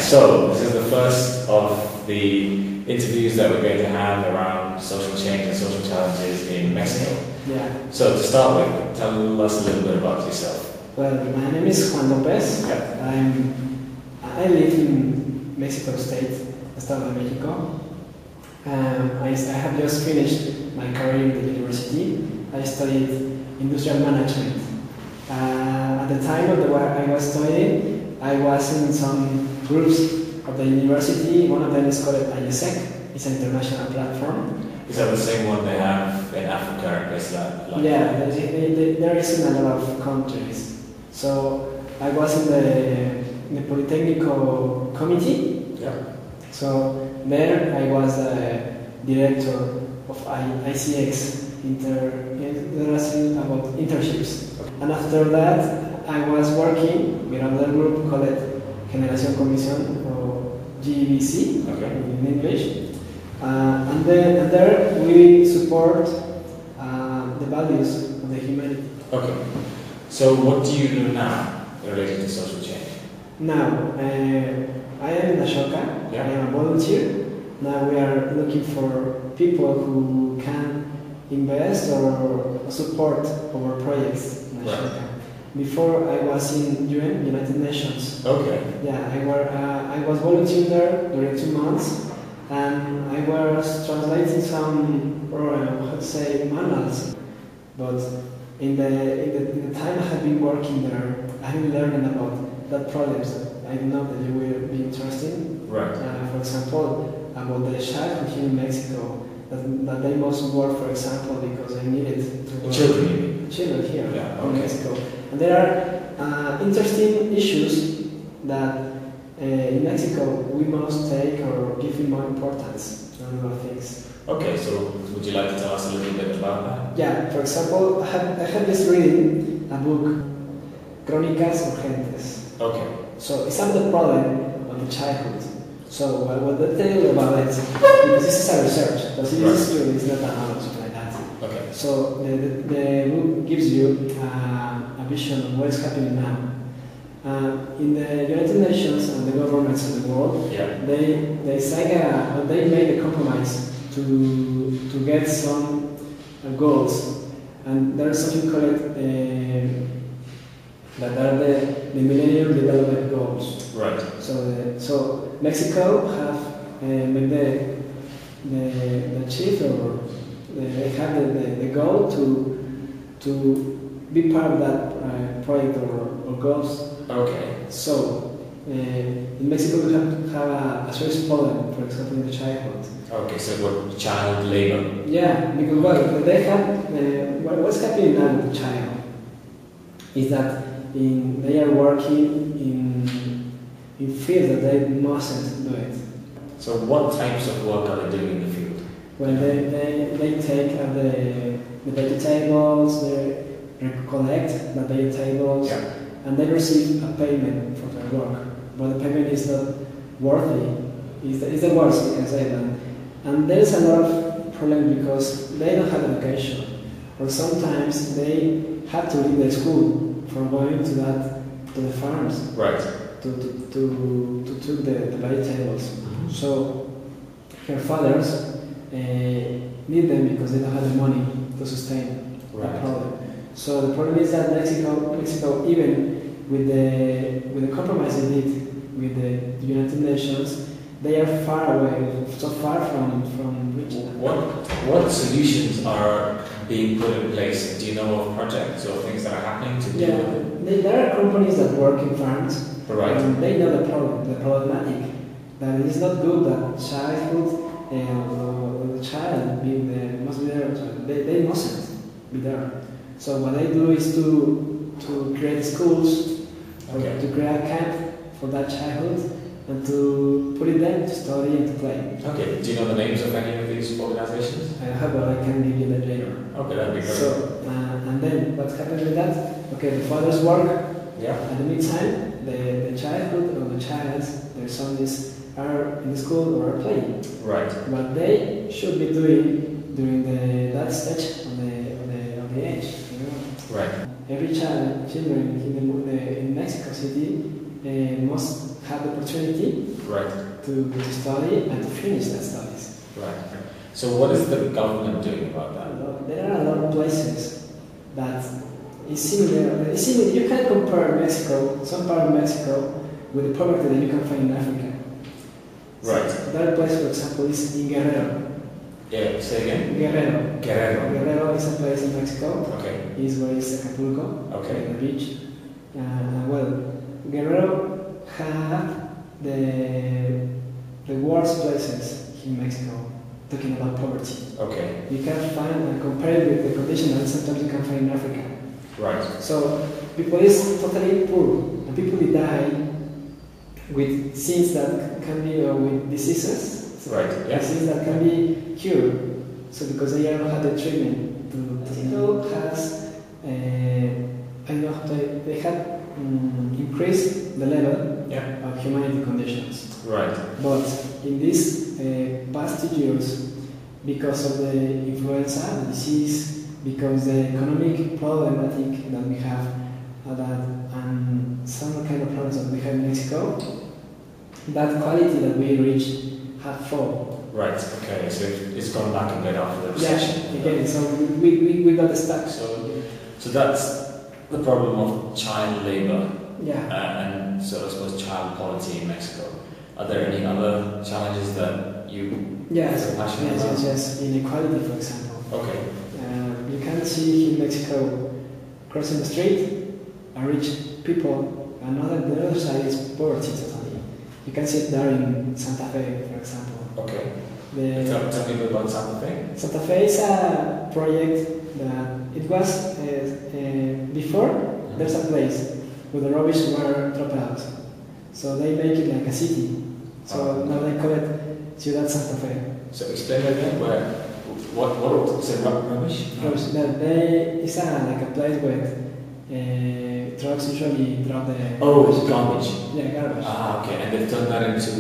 So this is the first of the interviews that we're going to have around social change and social challenges in Mexico. Yeah. So to start with, tell us a little bit about yourself. Well, my name is Juan Lopez. Yeah. I live in Mexico State, Estado de Mexico. I have just finished my career in the university. I studied industrial management. At the time of I was studying, I was in some groups of the university. One of them is called ISEC. It's an international platform. Is that the same one they have in Africa and places like Yeah, there is in a lot of countries. So I was in the Polytechnical committee. Yeah. So there I was a director of ICX, about internships. And after that, I was working with another group called Generación Comisión, or GBC, okay, in English. And there we support the values of the humanity. Okay. So what do you do now related to social change? Now, I am in Ashoka. Yeah. I am a volunteer. Now we are looking for people who can invest or support our projects in Ashoka. Right. Before I was in UN, United Nations. Okay. Yeah, I was volunteering there during 2 months, and I was translating some, manuals. But in the time I have been working there, I have been learning about that problems that I know that you will be interested in. Right. For example, about the childhood here in Mexico, that they must work, for example, because they needed to work. Children here in Mexico. And there are interesting issues that in Mexico we must take or give more importance to other things. Okay, so would you like to tell us a little bit about that? Yeah, for example, I have just reading a book, Crónicas Urgentes. Okay. So it's about the problem of the childhood. So what they tell you about it, because this is a research, but it is true, it's not a knowledge like that. Okay. So the book gives you a vision of what is happening now. In the United Nations and the governments of the world, yeah, they made a compromise to get some goals, and there is something called that are the Millennium Development Goals. Right. So Mexico have made the chief, or they have the goal to be part of that project or goals. Okay. So in Mexico we have a serious problem, for example, in the childhood. Okay, so what, child labor? Yeah, because they have what's happening now with the child is that they are working in fields that they mustn't do it. So what types of work are they doing in the field? Well, they take the vegetables, they collect the vegetables, yeah, and they receive a payment for their work. But the payment is not worthy. It's the worst, you can say that. And there's a lot of problems because they don't have education, or sometimes they have to leave the school for going to the farms. Right. To take the vegetables. Mm-hmm. So her fathers need them because they don't have the money to sustain that problem. So the problem is that Mexico, even with the compromise they did with the United Nations, they are far away, so far from reaching that. What solutions are being put in place? Do you know of projects or things that are happening to deal with it? There are companies that work in farms. Right. And they know the problematic. That it is not good that childhood or the child must be there. They mustn't be there. So what they do is to create schools, okay, to create a camp for that childhood, and to put it there to study and to play. Okay. Do you know the names of any of these organizations? I have, but I can give you that later. Okay, that'd be great. So and then what's happened with that? Okay, the fathers work. Yeah. At the meantime, the childhood or the child's, their sons are in the school or are playing. Right. What they should be doing during that stage of the age. You know? Right. Every children in Mexico City must have the opportunity Right. to study and to finish their studies. Right. So what is the government doing about that? There are a lot of places that is similar. It's similar. You can compare Mexico, some part of Mexico, with the poverty that you can find in Africa. Right. So that place, for example, is in Guerrero. Yeah, say again? Guerrero. Guerrero. Guerrero is a place in Mexico. Okay. Is where is Acapulco, Okay. the beach. Well, Guerrero have the worst places in Mexico, talking about poverty. Okay. You can find and compare it with the condition that sometimes you can find in Africa. Right. So people is totally poor, and people they die with things that can be with diseases. So Right. Yeah. diseases that can be cured. So because they don't have the treatment to people has I know they have increased the level Yeah. of humanity conditions. Right. But in these past 2 years, because of the influenza, the disease, because the economic problematic that we have, and some kind of problems that we have in Mexico, that quality that we reach have fallen. Right. Okay. So it's gone back a bit after the recession. Yeah, again, so we got stuck. So that's the problem of child labor. Yeah. And so I suppose child poverty in Mexico. Are there any other challenges that you Yes, are passionate about? yes. Inequality, for example. Okay. You can see in Mexico, crossing the street, are rich people, and the other side is poverty totally. You can see it there in Santa Fe, for example. Okay. The Tell me a bit about Santa Fe. Santa Fe is a project that it was before. There's a place where the rubbish were dropped out, so they make it like a city. So now they call it Ciudad Santa Fe. So explain that again. What is it? Rubbish? Rubbish. It's like a place where trucks usually drop the Garbage. Yeah, garbage. Ah, okay. And they've turned that into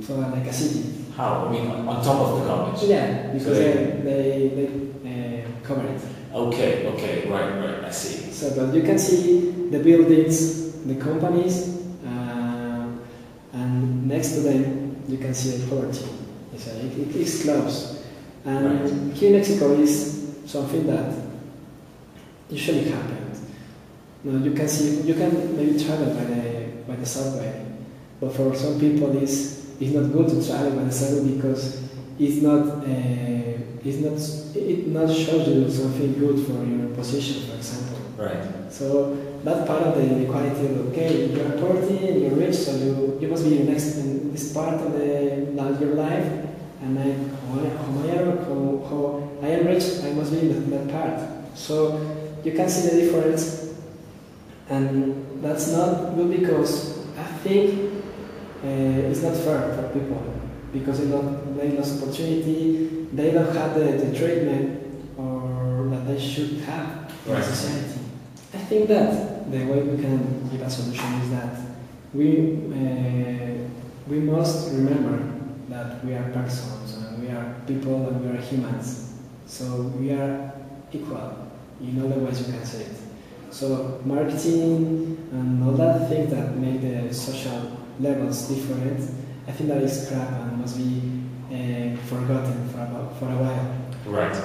So like a city. how? I mean, on top of the garbage. Yeah, because So they cover it. Okay. Right. I see. So that you can see the buildings, the companies, and next to them you can see the poverty. So it is close. And Right. here in Mexico is something that usually happens. Now you can maybe travel by the subway, but for some people it's not good to travel by the subway because it not shows you something good for your position, for example. Right. So that part of the inequality of okay, you are poverty and you're rich, so you must be next in this part of your life, and how I am rich, I must be in that part. So you can see the difference, and that's not good because I think it's not fair for people because they lost opportunity, they don't have the treatment or that they should have in Right. society. I think that the way we can give a solution is that we must remember that we are persons and we are people and we are humans. So we are equal in all the ways you can say it. So marketing and all that things that make the social levels different, I think that is crap and must be forgotten for a while. Right.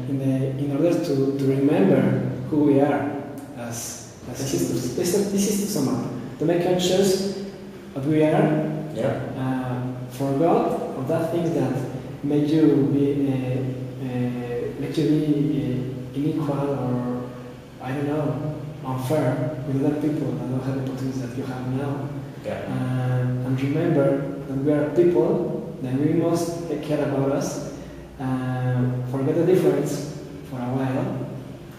In order to remember who we are as systems. This is to sum up. To make conscious of who we are. Yeah. Forgot of that things that make you be unequal or I don't know unfair with other people that don't have the opportunities that you have now. Yeah. And remember that we are people, that we must take care about us, forget the difference for a while,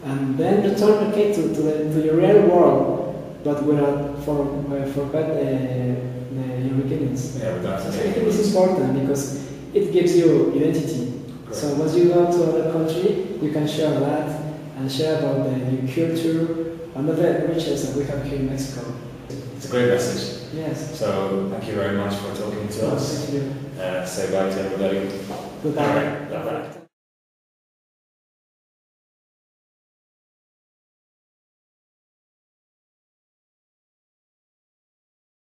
and then return to your real world, but without forget your beginnings. Yeah, but that's So I think this is important because it gives you identity. Great. So once you go to another country, you can share that and share about the culture and other riches that we have here in Mexico. It's a great message. Yes. So thank you very much for talking to us. Thank you. Say bye to everybody. Goodbye. Bye.